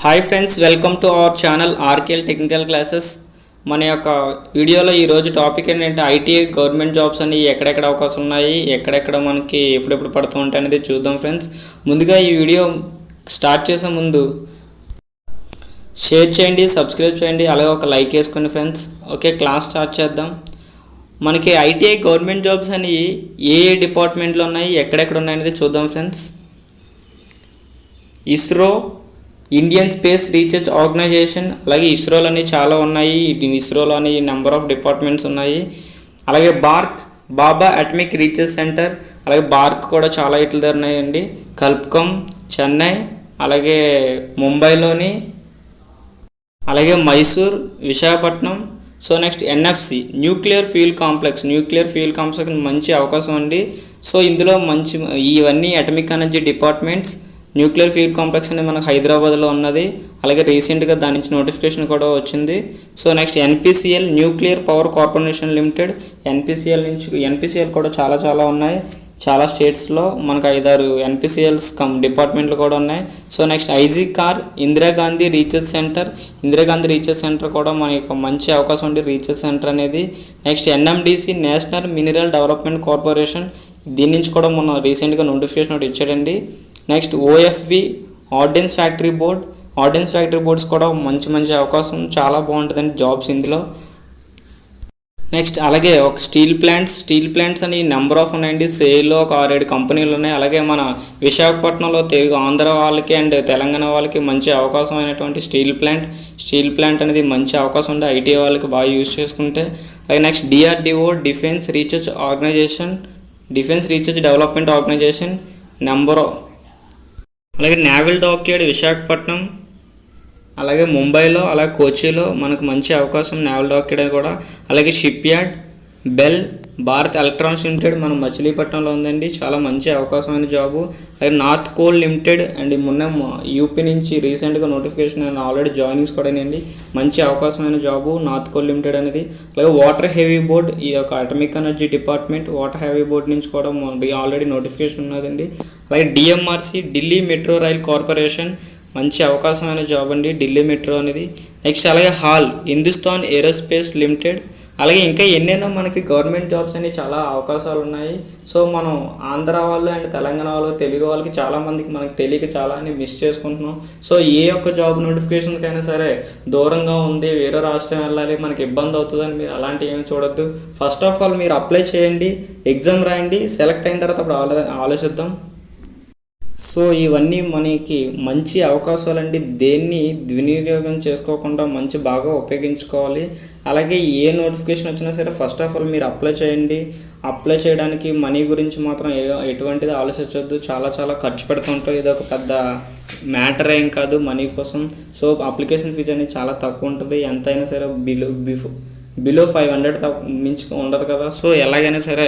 Hi friends, welcome to our channel ఆర్కేల్ technical classes. మన యొక్క వీడియోలో ఈరోజు టాపిక్ ఏంటంటే ఐటీఐ గవర్నమెంట్ జాబ్స్ అని ఎక్కడెక్కడ అవకాశం ఉన్నాయి, ఎక్కడెక్కడ మనకి ఎప్పుడెప్పుడు పడుతూ ఉంటాయి అనేది చూద్దాం ఫ్రెండ్స్. ముందుగా ఈ వీడియో స్టార్ట్ చేసే ముందు షేర్ చేయండి, సబ్స్క్రైబ్ చేయండి, అలాగే ఒక లైక్ వేసుకోండి ఫ్రెండ్స్. ఓకే, క్లాస్ స్టార్ట్ చేద్దాం. మనకి ఐటీఐ గవర్నమెంట్ జాబ్స్ అని ఏ డిపార్ట్మెంట్లో ఉన్నాయి, ఎక్కడెక్కడ ఉన్నాయి అనేది చూద్దాం ఫ్రెండ్స్. ఇస్రో, ఇండియన్ స్పేస్ రీసెర్చ్ ఆర్గనైజేషన్, అలాగే ఇస్రోలోని చాలా ఉన్నాయి. ఇస్రోలోని నెంబర్ ఆఫ్ డిపార్ట్మెంట్స్ ఉన్నాయి. అలాగే బాబా అటమిక్ రీసెర్చ్ సెంటర్, అలాగే బార్క్ కూడా చాలా ఇట్ల దగ్గర ఉన్నాయండి. కల్పకం చెన్నై, అలాగే ముంబైలోని, అలాగే Mysore, Visakhapatnam. So next NFC nuclear fuel complex మంచి అవకాశం అండి. సో ఇందులో ఇవన్నీ atomic energy departments. Nuclear fuel complex అనేది మనకు హైదరాబాద్లో ఉన్నది. అలాగే రీసెంట్గా దాని నుంచి నోటిఫికేషన్ కూడా వచ్చింది. So next NPCL nuclear power corporation limited, NPCL కూడా చాలా ఉన్నాయి. చాలా స్టేట్స్లో మనకు 5-6 ఎన్పిసిఎల్స్ డిపార్ట్మెంట్లు కూడా ఉన్నాయి. So next ఐజీకార్ Indira Gandhi research centre కూడా మనకి మంచి అవకాశం ఉంది రీసెర్చ్ సెంటర్ అనేది. Next NMDC national mineral development corporation, దీని నుంచి కూడా మొన్న రీసెంట్గా నోటిఫికేషన్ ఒకటి ఇచ్చాడండి. నెక్స్ట్ ఓఎఫ్వి ఆర్డినెన్స్ ఫ్యాక్టరీ బోర్డ్స్ కూడా మంచి అవకాశం, చాలా బాగుంటుందండి జాబ్స్ ఇందులో. నెక్స్ట్ అలాగే ఒక స్టీల్ ప్లాంట్స్ అని నెంబర్ ఆఫ్ ఉన్నాయండి. సేల్లో ఒక 6-7 కంపెనీలు ఉన్నాయి. అలాగే మన విశాఖపట్నంలో ఆంధ్ర వాళ్ళకి అండ్ తెలంగాణ వాళ్ళకి మంచి అవకాశం అయినటువంటి స్టీల్ ప్లాంట్ అనేది మంచి అవకాశం ఉంది ఐటీ వాళ్ళకి బాగా యూజ్ చేసుకుంటే. అలాగే నెక్స్ట్ డిఆర్డిఓ డిఫెన్స్ రీసెర్చ్ డెవలప్మెంట్ ఆర్గనైజేషన్ అలాగే నేవల్ డాక్యార్డ్ విశాఖపట్నం, అలాగే ముంబైలో, అలాగే కోచిలో మనకు మంచి అవకాశం నేవల్ డాక్యార్డ్ కూడా. అలాగే ship yard bell Bharat electronics limited మన మచిలీపట్నంలో ఉందండి, చాలా మంచి అవకాశమైన జాబు. అలాగే నార్త్ కోల్ లిమిటెడ్ అండ్ మొన్న యూపీ నుంచి రీసెంట్గా నోటిఫికేషన్ అండ్ ఆల్రెడీ జాయినింగ్స్ కూడా అండి, మంచి అవకాశమైన జాబు నార్త్ కోల్ లిమిటెడ్ అనేది. అలాగే వాటర్ హెవీ బోర్డ్, ఈ యొక్క atomic energy department water heavy board నుంచి కూడా ఆల్రెడీ నోటిఫికేషన్ ఉన్నదండి. అలాగే డిఎంఆర్సి ఢిల్లీ మెట్రో రైల్ కార్పొరేషన్, మంచి అవకాశమైన జాబ్ అండి ఢిల్లీ మెట్రో అనేది. నెక్స్ట్ అలాగే హిందుస్థాన్ ఏరోస్పేస్ లిమిటెడ్, అలాగే ఇంకా ఎన్నెన్నో మనకి గవర్నమెంట్ జాబ్స్ అనేవి చాలా అవకాశాలు ఉన్నాయి. సో మనం ఆంధ్ర వాళ్ళు అండ్ తెలంగాణ వాళ్ళు, తెలుగు వాళ్ళకి చాలామందికి మనకి తెలియక చాలా అని మిస్ చేసుకుంటున్నాం. సో ఏ ఒక్క జాబ్ నోటిఫికేషన్కైనా సరే దూరంగా ఉంది, వేరే రాష్ట్రం వెళ్ళాలి, మనకి ఇబ్బంది అవుతుందని మీరు అలాంటివి ఏమి చూడొద్దు. ఫస్ట్ ఆఫ్ ఆల్ మీరు అప్లై చేయండి, ఎగ్జామ్ రాయండి, సెలెక్ట్ అయిన తర్వాత అప్పుడు ఆలోచిద్దాం. సో ఇవన్నీ మనకి మంచి అవకాశాలండి, దేన్ని దుర్వినియోగం చేసుకోకుండా బాగా ఉపయోగించుకోవాలి. అలాగే ఏ నోటిఫికేషన్ వచ్చినా సరే ఫస్ట్ ఆఫ్ ఆల్ మీరు అప్లై చేయండి. అప్లై చేయడానికి మనీ గురించి మాత్రం ఎటువంటిది ఆలోచించవద్దు, చాలా ఖర్చు పెడుతుంటాం, ఇది ఒక పెద్ద మ్యాటర్ ఏం కాదు మనీ కోసం. సో అప్లికేషన్ ఫీజు అనేది చాలా తక్కువ ఉంటుంది, ఎంతైనా సరే బిలో 500 మించి ఉండదు కదా. సో ఎలాగైనా సరే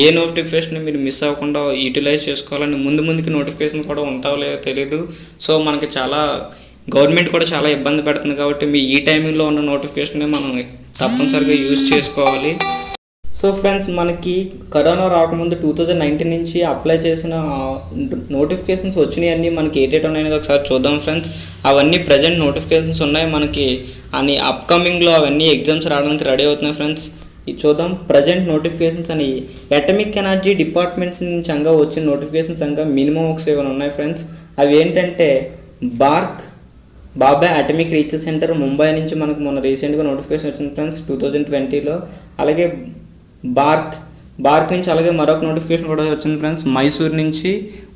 ఏ నోటిఫికేషన్ మీరు మిస్ అవ్వకుండా యూటిలైజ్ చేసుకోవాలని ముందుకి నోటిఫికేషన్ కూడా ఉంటావో లేదో తెలియదు. సో మనకి గవర్నమెంట్ కూడా చాలా ఇబ్బంది పెడుతుంది కాబట్టి మీ ఈ టైమింగ్లో ఉన్న నోటిఫికేషన్ మనం తప్పనిసరిగా యూజ్ చేసుకోవాలి. సో ఫ్రెండ్స్, మనకి కరోనా రాకముందు 2019 నుంచి అప్లై చేసిన నోటిఫికేషన్స్ వచ్చినాయన్నీ మనకి ఏటేటి ఉన్నాయనేది ఒకసారి చూద్దాం ఫ్రెండ్స్. అవన్నీ ప్రజెంట్ నోటిఫికేషన్స్ ఉన్నాయి మనకి, అని అప్కమింగ్లో అవన్నీ ఎగ్జామ్స్ రావడానికి రెడీ అవుతున్నాయి ఫ్రెండ్స్. ఇది చూద్దాం. ప్రజెంట్ నోటిఫికేషన్స్ అని అటమిక్ ఎనర్జీ డిపార్ట్మెంట్స్ నుంచి వచ్చిన నోటిఫికేషన్స్ మినిమం ఒక 7 ఉన్నాయి ఫ్రెండ్స్. అవి ఏంటంటే బాబా అటమిక్ రీసెర్చ్ సెంటర్ ముంబై నుంచి మనకు మొన్న రీసెంట్గా నోటిఫికేషన్ వచ్చింది ఫ్రెండ్స్ 2020లో. అలాగే బార్క్ నుంచి అలాగే మరొక నోటిఫికేషన్ కూడా వచ్చింది ఫ్రెండ్స్ మైసూర్ నుంచి.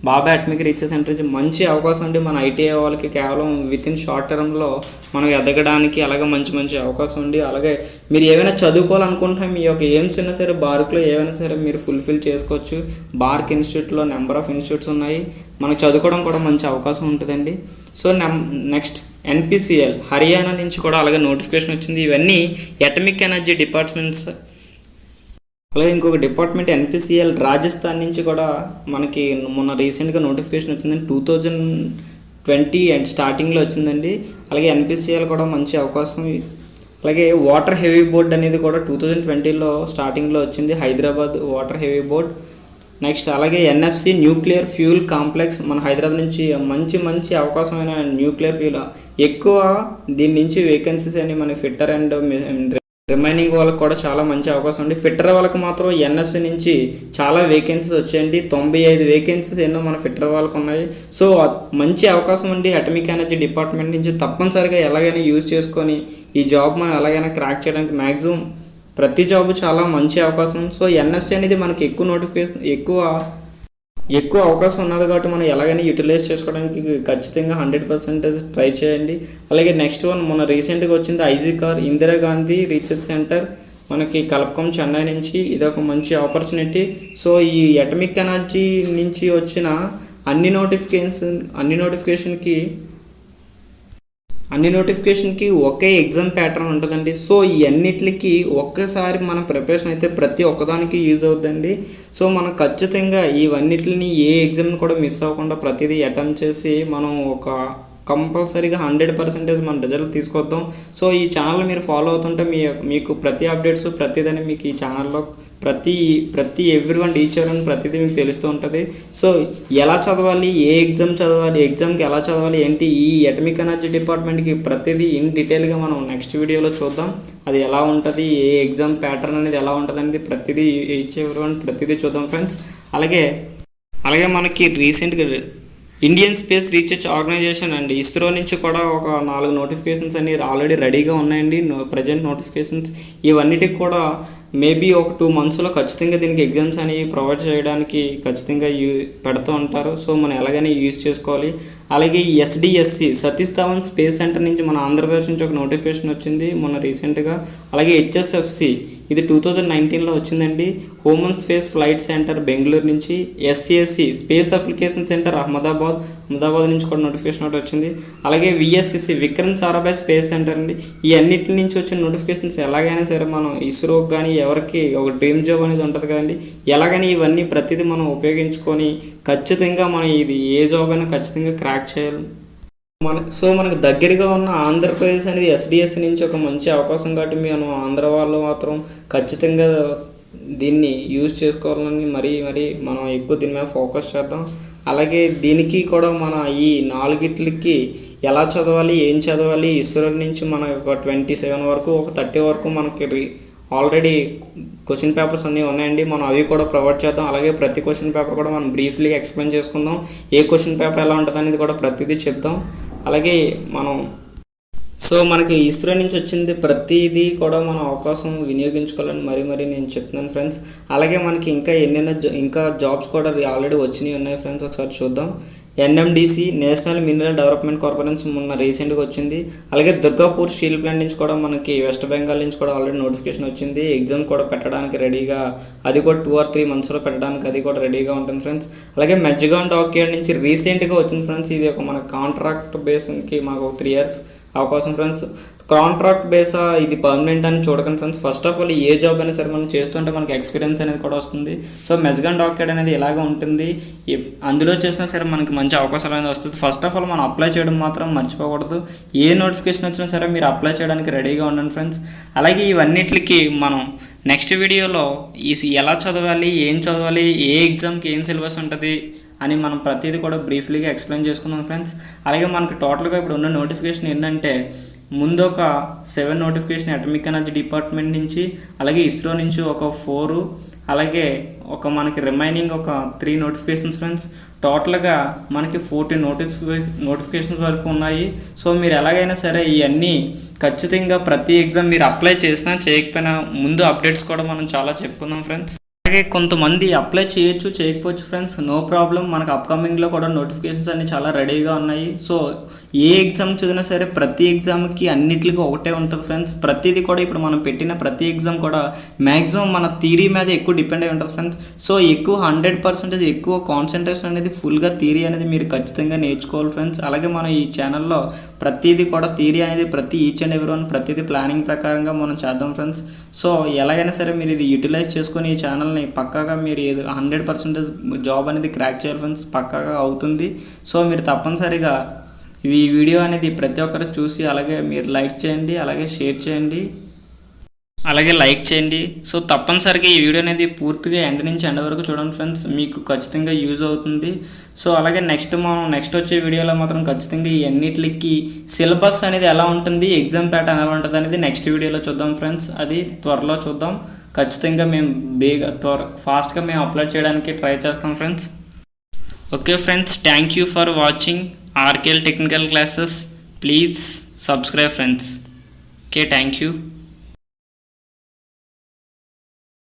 బాబా అటమిక్ రీసెర్చ్ సెంటర్ నుంచి మంచి అవకాశం ఉంది మన ఐటీఐ వాళ్ళకి, కేవలం వితిన్ షార్ట్ టర్మ్లో మనం ఎదగడానికి అలాగే మంచి అవకాశం ఉంది. అలాగే మీరు ఏమైనా చదువుకోవాలనుకుంటే మీ యొక్క ఎయిమ్స్ అయినా సరే బార్క్లో ఏమైనా సరే మీరు ఫుల్ఫిల్ చేసుకోవచ్చు. బార్క్ ఇన్స్టిట్యూట్లో నెంబర్ ఆఫ్ ఇన్స్టిట్యూట్స్ ఉన్నాయి, మనకు చదువుకోవడం కూడా మంచి అవకాశం ఉంటుందండి. సో నెక్స్ట్ ఎన్పిసిఎల్ హర్యానా నుంచి కూడా అలాగే నోటిఫికేషన్ వచ్చింది. ఇవన్నీ అటమిక్ ఎనర్జీ డిపార్ట్మెంట్స్. అలాగే ఇంకొక డిపార్ట్మెంట్ ఎన్పిసిఎల్ రాజస్థాన్ నుంచి కూడా మనకి మొన్న రీసెంట్గా నోటిఫికేషన్ వచ్చిందండి, 2020 అండ్ స్టార్టింగ్లో వచ్చిందండి. అలాగే ఎన్పిసిఎల్ కూడా మంచి అవకాశం. అలాగే వాటర్ హెవీ బోర్డ్ అనేది కూడా 2020లో స్టార్టింగ్లో వచ్చింది, Hyderabad water heavy board. Next అలాగే ఎన్ఎఫ్సి న్యూక్లియర్ ఫ్యూల్ కాంప్లెక్స్ మన హైదరాబాద్ నుంచి మంచి అవకాశమైన న్యూక్లియర్ ఫ్యూల్ ఎక్కువ దీని నుంచి వేకెన్సీస్ అని మన ఫిట్టర్ అండ్ రిమైనింగ్ వాళ్ళకి కూడా చాలా మంచి అవకాశం ఉంది. ఫిట్టర్ వాళ్ళకి మాత్రం ఎన్ఎఫ్సి నుంచి చాలా వేకెన్సీస్ వచ్చాయండి. 95 వేకెన్సీస్ ఎన్నో మన ఫిట్టర్ వాళ్ళకి ఉన్నాయి. సో మంచి అవకాశం అండి. అటమిక్ ఎనర్జీ డిపార్ట్మెంట్ నుంచి తప్పనిసరిగా ఎలాగైనా యూజ్ చేసుకొని ఈ జాబ్ మనం ఎలాగైనా క్రాక్ చేయడానికి మ్యాక్సిమం ప్రతి జాబ్ చాలా మంచి అవకాశం. సో ఎన్ఎఫ్సి అనేది మనకి ఎక్కువ నోటిఫికేషన్ ఎక్కువ అవకాశం ఉన్నది కాబట్టి మనం ఎలాగైనా యూటిలైజ్ చేసుకోవడానికి ఖచ్చితంగా 100% ట్రై చేయండి. అలాగే నెక్స్ట్ వన్ మన రీసెంట్గా వచ్చింది IG car Indira Gandhi research centre మనకి కల్పకం చెన్నై నుంచి. ఇది ఒక మంచి ఆపర్చునిటీ. సో ఈ అటమిక్ ఎనర్జీ నుంచి వచ్చిన అన్ని నోటిఫికేషన్కి ఒకే ఎగ్జామ్ ప్యాటర్న్ ఉంటుందండి. సో ఈ అన్నిటికి ఒక్కసారి మన ప్రిపరేషన్ అయితే ప్రతి ఒక్కదానికి యూజ్ అవుతుందండి. సో మనం ఖచ్చితంగా ఇవన్నిటిని ఏ ఎగ్జామ్ని కూడా మిస్ అవ్వకుండా ప్రతిదీ అటెంప్ట్ చేసి మనం ఒక కంపల్సరీగా 100% మన రిజల్ట్ తీసుకొద్దాం. సో ఈ ఛానల్ మీరు ఫాలో అవుతుంటే మీకు ప్రతి అప్డేట్స్ ప్రతిదని మీకు ఈ ఛానల్లో ప్రతి ఎవ్రీవన్ టీచర్ అని ప్రతిదీ మీకు తెలుస్తూ ఉంటుంది. సో ఎలా చదవాలి, ఏ ఎగ్జామ్ చదవాలి, ఎగ్జామ్కి ఎలా చదవాలి ఏంటి, ఈ అటమిక్ ఎనర్జీ డిపార్ట్మెంట్కి ప్రతిదీ ఇన్ డీటెయిల్గా మనం నెక్స్ట్ వీడియోలో చూద్దాం. అది ఎలా ఉంటుంది, ఏ ఎగ్జామ్ ప్యాటర్న్ అనేది ఎలా ఉంటుంది అనేది ప్రతిదీ ఎవ్రీవన్ ప్రతిదీ చూద్దాం ఫ్రెండ్స్. అలాగే మనకి రీసెంట్గా ఇండియన్ స్పేస్ రీసెర్చ్ ఆర్గనైజేషన్ అండ్ ఇస్రో నుంచి కూడా ఒక 4 నోటిఫికేషన్స్ అన్ని ఆల్రెడీ రెడీగా ఉన్నాయండి. ప్రజెంట్ నోటిఫికేషన్స్ ఇవన్నిటికి కూడా మేబీ ఒక 2 మంత్స్లో ఖచ్చితంగా దీనికి ఎగ్జామ్స్ అనేవి ప్రొవైడ్ చేయడానికి ఖచ్చితంగా పెడుతూ ఉంటారు. సో మనం ఎలాగైనా యూజ్ చేసుకోవాలి. అలాగే SDSC Satish Dhawan space centre నుంచి మన ఆంధ్రప్రదేశ్ నుంచి ఒక నోటిఫికేషన్ వచ్చింది మొన్న రీసెంట్గా. అలాగే హెచ్ఎస్ఎఫ్సి ఇది 2019లో వచ్చిందండి. Human space flight centre Bengaluru నుంచి. ఎస్సిఎస్సి స్పేస్ అప్లికేషన్ సెంటర్ అహ్మదాబాద్ నుంచి కూడా నోటిఫికేషన్ ఒకటి వచ్చింది. అలాగే విఎస్సిసి విక్రమ్ సారాభాయ్ స్పేస్ సెంటర్ అండి. ఈ అన్నిటి నుంచి వచ్చిన నోటిఫికేషన్స్ ఎలాగైనా సరే మనం ఇస్రోకి కానీ ఎవరికి ఒక డ్రీమ్ జాబ్ అనేది ఉంటుంది కదండి, ఎలాగైనా ఇవన్నీ ప్రతిదీ మనం ఉపయోగించుకొని ఖచ్చితంగా మనం ఇది ఏ జాబ్ అయినా ఖచ్చితంగా క్రాక్ చేయాలి. మనకు దగ్గరగా ఉన్న ఆంధ్రప్రదేశ్ అనేది ఎస్డిఎస్ నుంచి ఒక మంచి అవకాశం కాబట్టి మనం ఆంధ్ర వాళ్ళు మాత్రం ఖచ్చితంగా దీన్ని యూజ్ చేసుకోవాలని మరీ మనం ఎక్కువ దీని మీద ఫోకస్ చేద్దాం. అలాగే దీనికి కూడా మన ఈ 4కి ఎలా చదవాలి, ఏం చదవాలి, ఇస్రో నుంచి మన ఒక 27 వరకు ఒక 30 వరకు మనకి ఆల్రెడీ క్వశ్చన్ పేపర్స్ అన్నీ ఉన్నాయండి. మనం అవి కూడా ప్రొవైడ్ చేద్దాం. అలాగే ప్రతి క్వశ్చన్ పేపర్ కూడా మనం బ్రీఫ్లీగా ఎక్స్ప్లెయిన్ చేసుకుందాం. ఏ క్వశ్చన్ పేపర్ ఎలా ఉంటుంది అనేది కూడా ప్రతిదీ చెప్దాం. అలాగే మనకి ఇస్రో నుంచి వచ్చింది ప్రతిదీ కూడా మనం అవకాశం వినియోగించుకోవాలని మరీ నేను చెప్తున్నాను ఫ్రెండ్స్. అలాగే మనకి ఇంకా జాబ్స్ కూడా ఆల్రెడీ వచ్చినాయి ఉన్నాయి ఫ్రెండ్స్. ఒకసారి చూద్దాం. NMDC national mineral development corporation మొన్న రీసెంట్గా వచ్చింది. అలాగే దుర్గాపూర్ స్టీల్ ప్లాంట్ నుంచి కూడా మనకి వెస్ట్ బెంగాల్ నుంచి కూడా ఆల్రెడీ నోటిఫికేషన్ వచ్చింది. ఎగ్జామ్ కూడా పెట్టడానికి రెడీగా, అది కూడా 2 or 3 మంత్స్లో పెట్టడానికి అది కూడా రెడీగా ఉంటుంది ఫ్రెండ్స్. అలాగే మెజ్గాన్ డాక్యార్డ్ నుంచి రీసెంట్గా వచ్చింది ఫ్రెండ్స్. ఇది ఒక మన కాంట్రాక్ట్ బేస్కి మాకు 3 years అవకాశం ఫ్రెండ్స్. కాంట్రాక్ట్ బేసా ఇది పర్మనెంట్ అని చూడకండి friends. First of all A job అయినా సరే మనం చేస్తుంటే మనకి ఎక్స్పీరియన్స్ అనేది కూడా వస్తుంది. సో మెజ్గాన్ డాక్యార్డ్ అనేది ఇలాగ ఉంటుంది. అందులో చేసినా సరే మనకి మంచి అవకాశాలు అనేది వస్తుంది. ఫస్ట్ ఆఫ్ ఆల్ మనం అప్లై చేయడం మాత్రం మర్చిపోకూడదు. ఏ నోటిఫికేషన్ వచ్చినా సరే మీరు అప్లై చేయడానికి రెడీగా ఉండండి ఫ్రెండ్స్. అలాగే ఇవన్నిటికి మనం నెక్స్ట్ వీడియోలో ఎలా చదవాలి, ఏం చదవాలి, ఏ ఎగ్జామ్కి ఏం సిలబస్ ఉంటుంది అని మనం ప్రతిదీ కూడా బ్రీఫ్లీగా ఎక్స్ప్లెయిన్ చేసుకుందాం ఫ్రెండ్స్. అలాగే మనకి టోటల్గా ఇప్పుడు ఉన్న నోటిఫికేషన్ ఏంటంటే ముందు ఒక 7 నోటిఫికేషన్ అటమిక్ ఎనర్జీ డిపార్ట్మెంట్ నుంచి, అలాగే ఇస్రో నుంచి ఒక 4, అలాగే మనకి రిమైనింగ్ ఒక 3 నోటిఫికేషన్స్ ఫ్రెండ్స్. టోటల్గా మనకి 14 నోటిఫికేషన్స్ వరకు ఉన్నాయి. సో మీరు ఎలాగైనా సరే ఇవన్నీ ఖచ్చితంగా ప్రతి ఎగ్జామ్ మీరు అప్లై చేసినా చేయకపోయినా ముందు అప్డేట్స్ కూడా మనం చాలా చెప్పుకుందాం ఫ్రెండ్స్. అలాగే కొంతమంది అప్లై చేయొచ్చు, చేయకపోవచ్చు ఫ్రెండ్స్, నో ప్రాబ్లం. మనకు అప్కమింగ్లో కూడా నోటిఫికేషన్స్ అన్నీ చాలా రెడీగా ఉన్నాయి. సో ఏ ఎగ్జామ్ చదివినా సరే ప్రతి ఎగ్జామ్కి అన్నిటికీ ఒకటే ఉంటుంది ఫ్రెండ్స్. ప్రతిదీ కూడా ఇప్పుడు మనం పెట్టిన ప్రతి ఎగ్జామ్ కూడా మ్యాక్సిమం మన థియరీ మీద ఎక్కువ డిపెండ్ అయి ఉంటుంది ఫ్రెండ్స్. సో ఎక్కువ 100% ఎక్కువ కాన్సన్ట్రేషన్ అనేది ఫుల్గా థియరీ అనేది మీరు ఖచ్చితంగా నేర్చుకోవాలి ఫ్రెండ్స్. అలాగే మనం ఈ ఛానల్లో ప్రతిదీ కూడా థియరీ అనేది ఈచ్ అండ్ ఎవ్రీ వన్ ప్రతిదీ ప్లానింగ్ ప్రకారంగా మనం చేద్దాం ఫ్రెండ్స్. సో ఎలాగైనా సరే మీరు ఇది యూటిలైజ్ చేసుకొని ఈ ఛానల్ని పక్కాగా మీరు 100% జాబ్ అనేది క్రాక్ చేయాలి ఫ్రెండ్స్. పక్కాగా అవుతుంది. సో మీరు తప్పనిసరిగా ఈ వీడియో అనేది ప్రతి ఒక్కరు చూసి అలాగే మీరు లైక్ చేయండి, అలాగే షేర్ చేయండి. అలాగే లైక్ చేయండి. సో తప్పనిసరిగా ఈ వీడియో అనేది పూర్తిగా ఎండ్ నుంచి ఎండ్ వరకు చూడండి ఫ్రెండ్స్, మీకు ఖచ్చితంగా యూజ్ అవుతుంది. సో అలాగే నెక్స్ట్ వచ్చే వీడియోలో మాత్రం ఖచ్చితంగా ఈ అన్నిటికి సిలబస్ అనేది ఎలా ఉంటుంది, ఎగ్జామ్ ప్యాటర్న్ ఎలా ఉంటుంది అనేది నెక్స్ట్ వీడియోలో చూద్దాం ఫ్రెండ్స్. అది త్వరలో చూద్దాం. ఖచ్చితంగా మేము ఫాస్ట్గా మేము అప్లోడ్ చేయడానికి ట్రై చేస్తాం friends. Okay friends, thank you for watching RKL Technical Classes. Please subscribe friends. Okay, thank you.